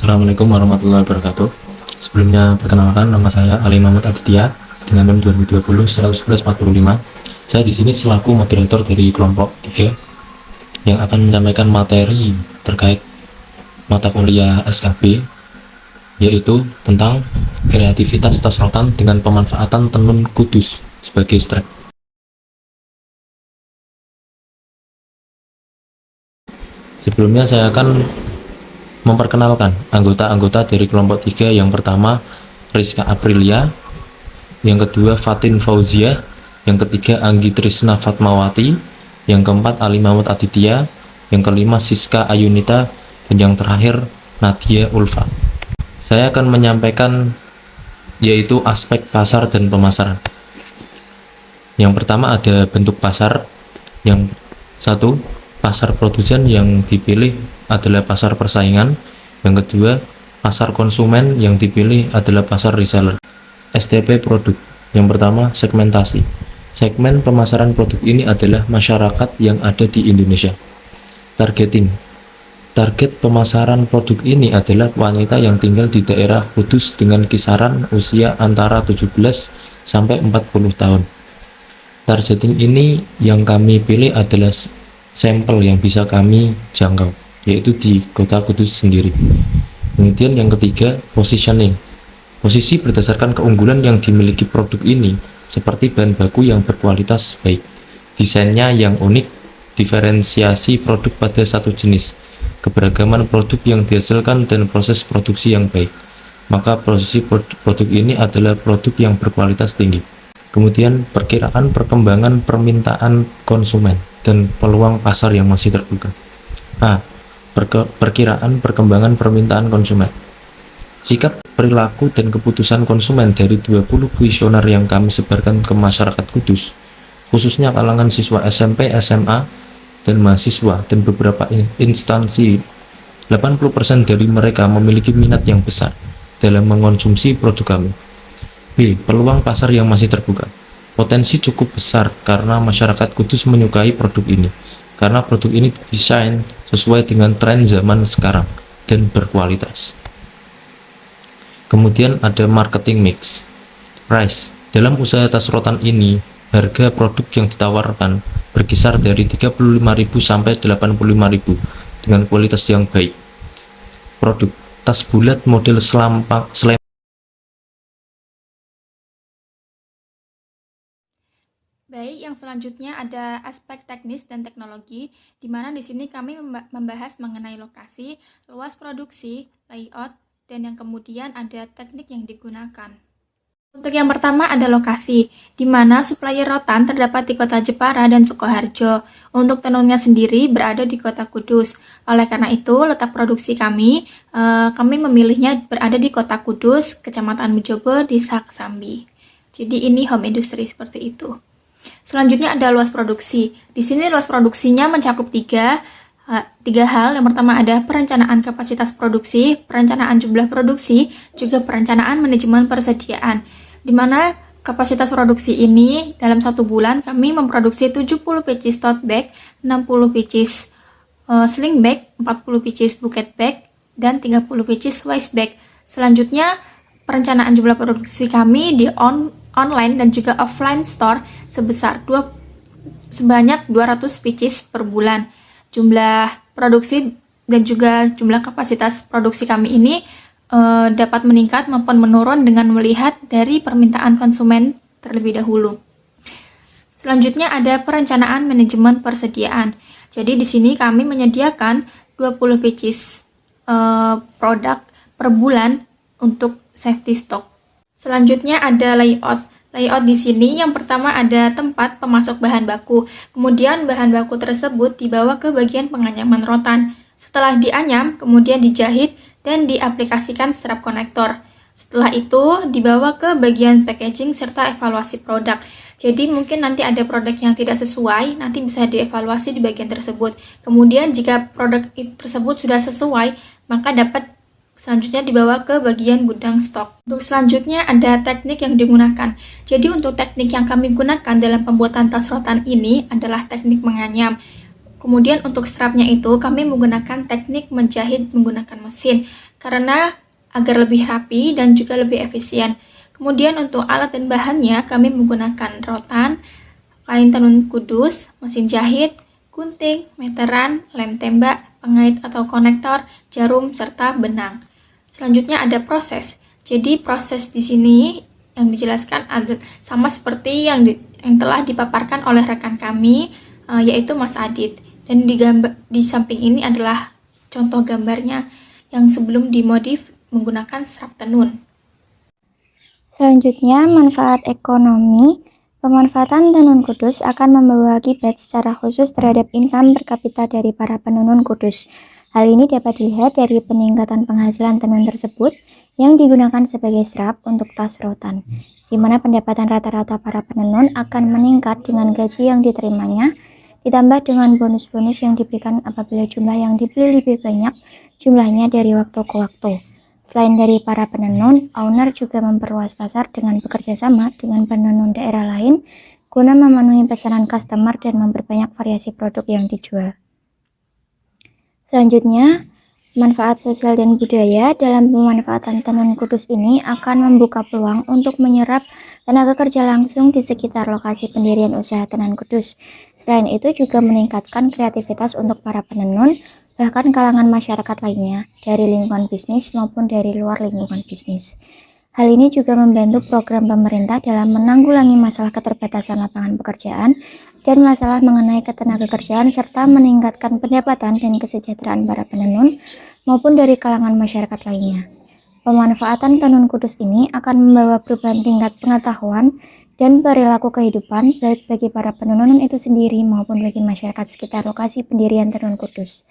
Assalamualaikum warahmatullahi wabarakatuh. Sebelumnya perkenalkan, nama saya Ali Mahmud Aditya dengan NIM 2020-11145. Saya di sini selaku moderator dari kelompok 3 yang akan menyampaikan materi terkait mata kuliah SKB, yaitu tentang kreativitas tas rotan dengan pemanfaatan tenun kudus sebagai strap. Sebelumnya saya akan memperkenalkan anggota-anggota dari kelompok 3. Yang pertama Rizka Aprilia, yang kedua Fatin Fauzia, yang ketiga Anggi Trisna Fatmawati, yang keempat Ali Mahmud Aditya, yang kelima Siska Ayunita, dan yang terakhir Nadia Ulfa. Saya akan menyampaikan yaitu aspek pasar dan pemasaran. Yang pertama ada bentuk pasar. Yang satu, pasar produsen yang dipilih adalah pasar persaingan. Yang kedua, pasar konsumen yang dipilih adalah pasar reseller. STP produk. Yang pertama, segmentasi. Segmen pemasaran produk ini adalah masyarakat yang ada di Indonesia. Targeting. Target pemasaran produk ini adalah wanita yang tinggal di daerah Kudus dengan kisaran usia antara 17 sampai 40 tahun. Targeting ini yang kami pilih adalah sampel yang bisa kami jangkau, yaitu di kota Kudus sendiri. Kemudian yang ketiga, positioning. Posisi berdasarkan keunggulan yang dimiliki produk ini, seperti bahan baku yang berkualitas baik, desainnya yang unik, diferensiasi produk pada satu jenis, keberagaman produk yang dihasilkan, dan proses produksi yang baik. Maka posisi produk ini adalah produk yang berkualitas tinggi. Kemudian perkiraan perkembangan permintaan konsumen dan peluang pasar yang masih terbuka. Perkiraan perkembangan permintaan konsumen. Sikap, perilaku, dan keputusan konsumen dari 20 kuesioner yang kami sebarkan ke masyarakat Kudus, khususnya kalangan siswa SMP, SMA, dan mahasiswa, dan beberapa instansi. 80% dari mereka memiliki minat yang besar dalam mengonsumsi produk kami. B. Peluang pasar yang masih terbuka. Potensi cukup besar karena masyarakat Kudus menyukai produk ini, karena produk ini didesain sesuai dengan tren zaman sekarang dan berkualitas. Kemudian ada marketing mix. Price. Dalam usaha tas rotan ini, harga produk yang ditawarkan berkisar dari 35.000 sampai 85.000 dengan kualitas yang baik. Produk tas bulat model selampang. Baik, yang selanjutnya ada aspek teknis dan teknologi, di mana di sini kami membahas mengenai lokasi, luas produksi, layout, dan yang kemudian ada teknik yang digunakan. Untuk yang pertama ada lokasi, di mana supplier rotan terdapat di kota Jepara dan Sukoharjo. Untuk tenunnya sendiri berada di kota Kudus. Oleh karena itu, letak produksi kami memilihnya berada di kota Kudus, Kecamatan Mujobo, Desa Kesambi. Jadi ini home industry seperti itu. Selanjutnya ada luas produksi. Di sini luas produksinya mencakup tiga hal. Yang pertama ada perencanaan kapasitas produksi, perencanaan jumlah produksi, juga perencanaan manajemen persediaan. Di mana kapasitas produksi ini dalam 1 bulan kami memproduksi 70 pieces tote bag, 60 pieces sling bag, 40 pieces bucket bag, dan 30 pieces waist bag. Selanjutnya perencanaan jumlah produksi kami di online dan juga offline store sebanyak 200 pieces per bulan. Jumlah produksi dan juga jumlah kapasitas produksi kami ini dapat meningkat maupun menurun dengan melihat dari permintaan konsumen terlebih dahulu. Selanjutnya ada perencanaan manajemen persediaan. Jadi di sini kami menyediakan 20 pieces produk per bulan untuk safety stock. Selanjutnya ada layout. Layout di sini yang pertama ada tempat pemasok bahan baku. Kemudian bahan baku tersebut dibawa ke bagian penganyaman rotan. Setelah dianyam, kemudian dijahit dan diaplikasikan strap konektor. Setelah itu dibawa ke bagian packaging serta evaluasi produk. Jadi mungkin nanti ada produk yang tidak sesuai, nanti bisa dievaluasi di bagian tersebut. Kemudian jika produk tersebut sudah sesuai, maka dapat selanjutnya dibawa ke bagian gudang stok. Untuk selanjutnya ada teknik yang digunakan. Jadi untuk teknik yang kami gunakan dalam pembuatan tas rotan ini adalah teknik menganyam. Kemudian untuk strapnya itu kami menggunakan teknik menjahit menggunakan mesin. karena agar lebih rapi dan juga lebih efisien. Kemudian untuk alat dan bahannya kami menggunakan rotan, kain tenun kudus, mesin jahit, gunting, meteran, lem tembak, pengait atau konektor, jarum, serta benang. Selanjutnya ada proses. Jadi proses di sini yang dijelaskan ada sama seperti yang telah dipaparkan oleh rekan kami, yaitu Mas Adit. Dan di samping ini adalah contoh gambarnya yang sebelum dimodif menggunakan serap tenun. Selanjutnya, manfaat ekonomi. Pemanfaatan tenun kudus akan membawa akibat secara khusus terhadap income per kapita dari para penenun kudus. Hal ini dapat dilihat dari peningkatan penghasilan tenun tersebut yang digunakan sebagai serap untuk tas rotan, di mana pendapatan rata-rata para penenun akan meningkat dengan gaji yang diterimanya, ditambah dengan bonus-bonus yang diberikan apabila jumlah yang dibeli lebih banyak jumlahnya dari waktu ke waktu. Selain dari para penenun, owner juga memperluas pasar dengan bekerja sama dengan penenun daerah lain guna memenuhi pesanan customer dan memperbanyak variasi produk yang dijual. Selanjutnya, manfaat sosial dan budaya dalam pemanfaatan tenun kudus ini akan membuka peluang untuk menyerap tenaga kerja langsung di sekitar lokasi pendirian usaha tenun kudus. Selain itu juga meningkatkan kreativitas untuk para penenun, bahkan kalangan masyarakat lainnya, dari lingkungan bisnis maupun dari luar lingkungan bisnis. Hal ini juga membantu program pemerintah dalam menanggulangi masalah keterbatasan lapangan pekerjaan dan masalah mengenai ketenagakerjaan serta meningkatkan pendapatan dan kesejahteraan para penenun maupun dari kalangan masyarakat lainnya. Pemanfaatan tenun kudus ini akan membawa perubahan tingkat pengetahuan dan perilaku kehidupan baik bagi para penenun itu sendiri maupun bagi masyarakat sekitar lokasi pendirian tenun kudus.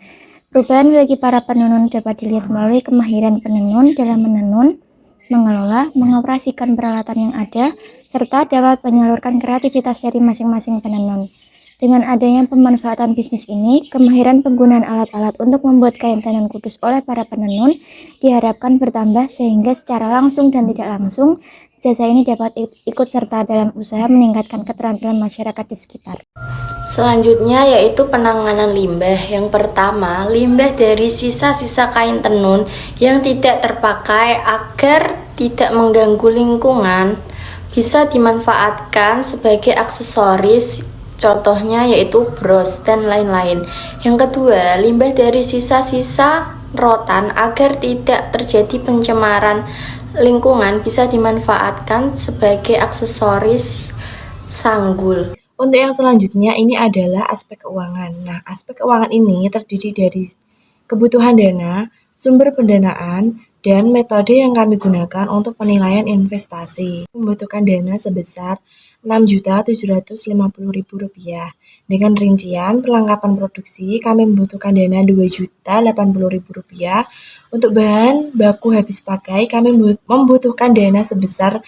Perubahan bagi para penenun dapat dilihat melalui kemahiran penenun dalam menenun, mengelola, mengoperasikan peralatan yang ada, serta dapat menyalurkan kreativitas dari masing-masing penenun. Dengan adanya pemanfaatan bisnis ini, kemahiran penggunaan alat-alat untuk membuat kain tenun kudus oleh para penenun diharapkan bertambah sehingga secara langsung dan tidak langsung, jasa ini dapat ikut serta dalam usaha meningkatkan keterampilan masyarakat di sekitar. Selanjutnya yaitu penanganan limbah. Yang pertama, limbah dari sisa-sisa kain tenun yang tidak terpakai agar tidak mengganggu lingkungan bisa dimanfaatkan sebagai aksesoris, contohnya yaitu bros dan lain-lain. Yang kedua, limbah dari sisa-sisa rotan agar tidak terjadi pencemaran lingkungan bisa dimanfaatkan sebagai aksesoris sanggul. Untuk yang selanjutnya ini adalah aspek keuangan. Nah, aspek keuangan ini terdiri dari kebutuhan dana, sumber pendanaan, dan metode yang kami gunakan untuk penilaian investasi. Membutuhkan dana sebesar Rp6.750.000. Dengan rincian perlengkapan produksi, kami membutuhkan dana Rp2.080.000. Untuk bahan baku habis pakai, kami membutuhkan dana sebesar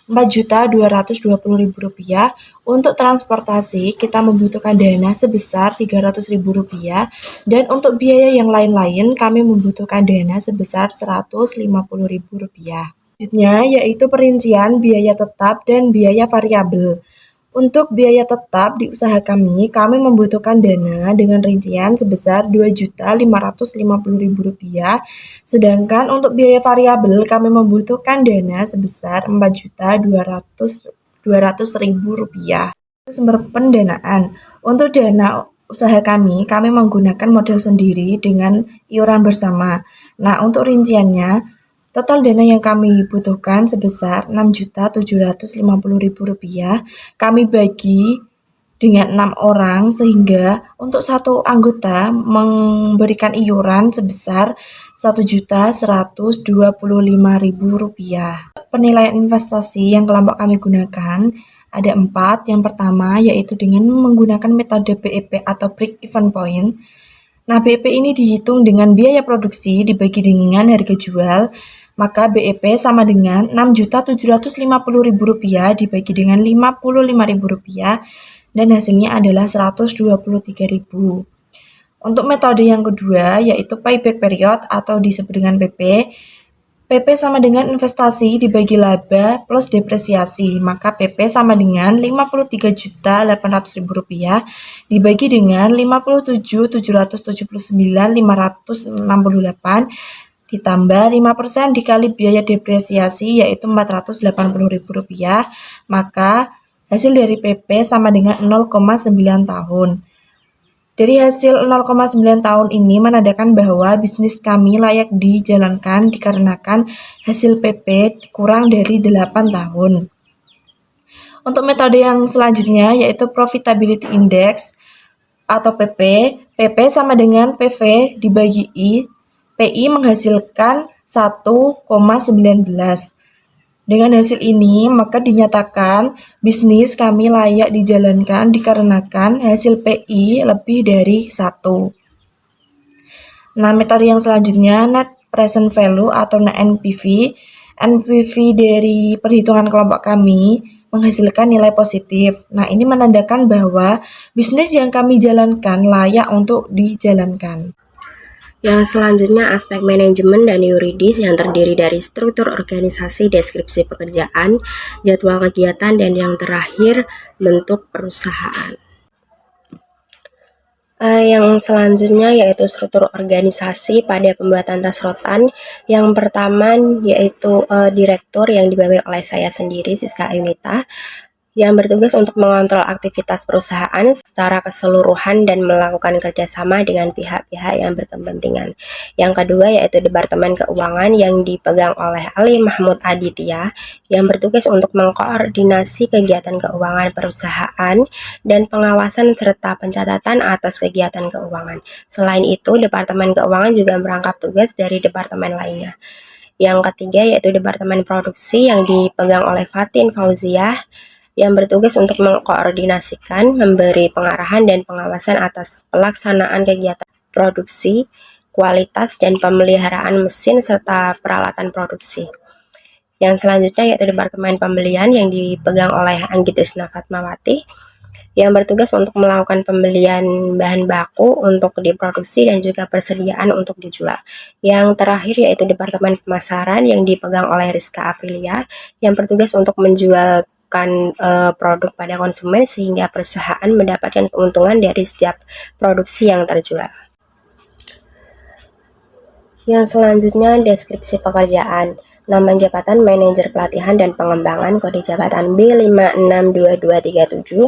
Rp4.220.000. Untuk transportasi, kita membutuhkan dana sebesar Rp300.000. Dan untuk biaya yang lain-lain, kami membutuhkan dana sebesar Rp150.000. Selanjutnya, yaitu perincian biaya tetap dan biaya variabel. Untuk biaya tetap di usaha kami membutuhkan dana dengan rincian sebesar Rp2.550.000, sedangkan untuk biaya variabel kami membutuhkan dana sebesar Rp4.200.000. Sumber pendanaan. Untuk dana usaha kami menggunakan modal sendiri dengan iuran bersama. Nah, untuk rinciannya, total dana yang kami butuhkan sebesar Rp6.750.000. Kami bagi dengan 6 orang sehingga untuk satu anggota memberikan iuran sebesar Rp1.125.000. Penilaian investasi yang kelompok kami gunakan ada 4. Yang pertama yaitu dengan menggunakan metode BEP atau Break Even Point. Nah, BEP ini dihitung dengan biaya produksi dibagi dengan harga jual, maka BEP sama dengan Rp6.750.000 dibagi dengan Rp55.000 dan hasilnya adalah Rp123.000. Untuk metode yang kedua yaitu payback period atau disebut dengan PP. PP sama dengan investasi dibagi laba plus depresiasi, maka PP sama dengan Rp53.800.000 dibagi dengan Rp57.779.568 ditambah 5% dikali biaya depresiasi yaitu Rp480.000, maka hasil dari PP sama dengan 0,9 tahun. Dari hasil 0,9 tahun ini menandakan bahwa bisnis kami layak dijalankan dikarenakan hasil PP kurang dari 8 tahun. Untuk metode yang selanjutnya yaitu Profitability Index atau PP. PP sama dengan PV dibagi I. PI menghasilkan 1,19. Dengan hasil ini, maka dinyatakan bisnis kami layak dijalankan dikarenakan hasil PI lebih dari 1. Nah, metode yang selanjutnya Net Present Value atau NPV. NPV dari perhitungan kelompok kami menghasilkan nilai positif. Nah, ini menandakan bahwa bisnis yang kami jalankan layak untuk dijalankan. Yang selanjutnya aspek manajemen dan yuridis yang terdiri dari struktur organisasi, deskripsi pekerjaan, jadwal kegiatan, dan yang terakhir bentuk perusahaan. Yang selanjutnya yaitu struktur organisasi pada pembuatan tas rotan. Yang pertama yaitu direktur yang dibawahi oleh saya sendiri, Siska Ayunita, yang bertugas untuk mengontrol aktivitas perusahaan secara keseluruhan dan melakukan kerjasama dengan pihak-pihak yang berkepentingan. Yang kedua yaitu Departemen Keuangan yang dipegang oleh Ali Mahmud Aditya, yang bertugas untuk mengkoordinasi kegiatan keuangan perusahaan dan pengawasan serta pencatatan atas kegiatan keuangan. Selain itu, Departemen Keuangan juga merangkap tugas dari departemen lainnya. Yang ketiga yaitu Departemen Produksi yang dipegang oleh Fatin Fauziah, yang bertugas untuk mengkoordinasikan, memberi pengarahan dan pengawasan atas pelaksanaan kegiatan produksi, kualitas, dan pemeliharaan mesin serta peralatan produksi. Yang selanjutnya yaitu Departemen Pembelian yang dipegang oleh Anggi Trisna Fatmawati, yang bertugas untuk melakukan pembelian bahan baku untuk diproduksi dan juga persediaan untuk dijual. Yang terakhir yaitu Departemen Pemasaran yang dipegang oleh Rizka Aprilia, yang bertugas untuk menjual produk pada konsumen sehingga perusahaan mendapatkan keuntungan dari setiap produksi yang terjual. Yang selanjutnya deskripsi pekerjaan. Nama jabatan manajer pelatihan dan pengembangan, kode jabatan B562237,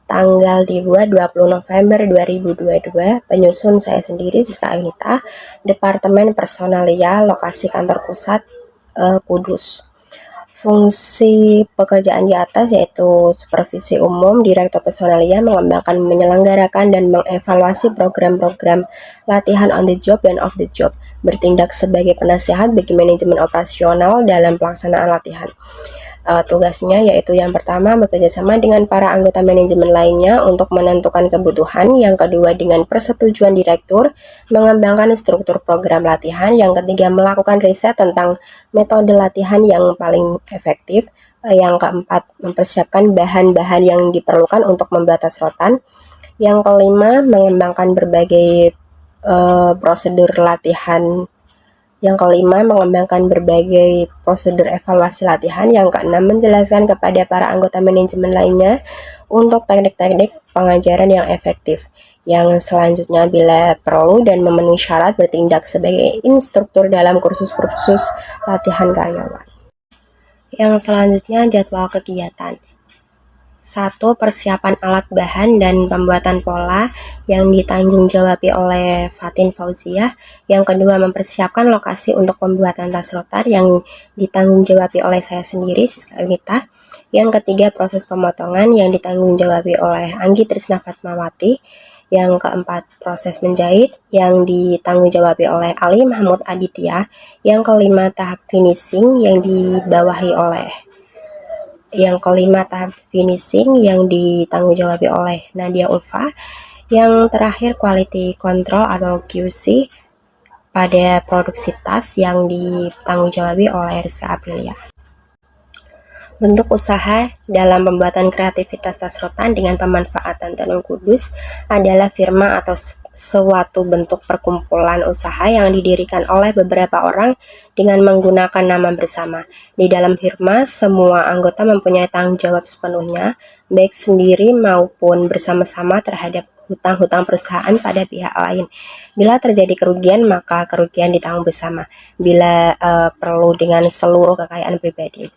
tanggal dibuat 20 November 2022, penyusun saya sendiri Siska Ayunita, Departemen Personalia, lokasi kantor pusat Kudus. Fungsi pekerjaan di atas yaitu supervisi umum, direktur personalia mengembangkan, menyelenggarakan, dan mengevaluasi program-program latihan on the job dan off the job, bertindak sebagai penasihat bagi manajemen operasional dalam pelaksanaan latihan. Tugasnya yaitu yang pertama bekerja sama dengan para anggota manajemen lainnya untuk menentukan kebutuhan, yang kedua dengan persetujuan direktur mengembangkan struktur program latihan, yang ketiga melakukan riset tentang metode latihan yang paling efektif, yang keempat mempersiapkan bahan-bahan yang diperlukan untuk membuat tas rotan, yang kelima mengembangkan berbagai prosedur latihan, yang kelima mengembangkan berbagai prosedur evaluasi latihan, yang keenam menjelaskan kepada para anggota manajemen lainnya untuk teknik-teknik pengajaran yang efektif, yang selanjutnya bila perlu dan memenuhi syarat bertindak sebagai instruktur dalam kursus-kursus latihan karyawan. Yang selanjutnya jadwal kegiatan. 1. Persiapan alat bahan dan pembuatan pola yang ditanggung-jawabi oleh Fatin Fauziah. Yang kedua, mempersiapkan lokasi untuk pembuatan tas rotan yang ditanggung-jawabi oleh saya sendiri, Siska Ayunita. Yang ketiga, proses pemotongan yang ditanggung-jawabi oleh Anggi Trisna Fatmawati. Yang keempat, proses menjahit yang ditanggung-jawabi oleh Ali Mahmud Aditya. Yang kelima, tahap finishing yang dibawahi oleh tahap finishing yang ditanggung-jawabi oleh Nadia Ulfa. Yang terakhir quality control atau QC pada produksi tas yang ditanggung-jawabi oleh Rizka Aprilia. Bentuk usaha dalam pembuatan kreativitas tas rotan dengan pemanfaatan tenun kudus adalah firma atau suatu bentuk perkumpulan usaha yang didirikan oleh beberapa orang dengan menggunakan nama bersama. Di dalam firma, semua anggota mempunyai tanggung jawab sepenuhnya, baik sendiri maupun bersama-sama terhadap hutang-hutang perusahaan pada pihak lain. Bila terjadi kerugian, maka kerugian ditanggung bersama. Bila perlu dengan seluruh kekayaan pribadi.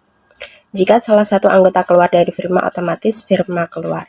Jika salah satu anggota keluar dari firma, otomatis firma keluar.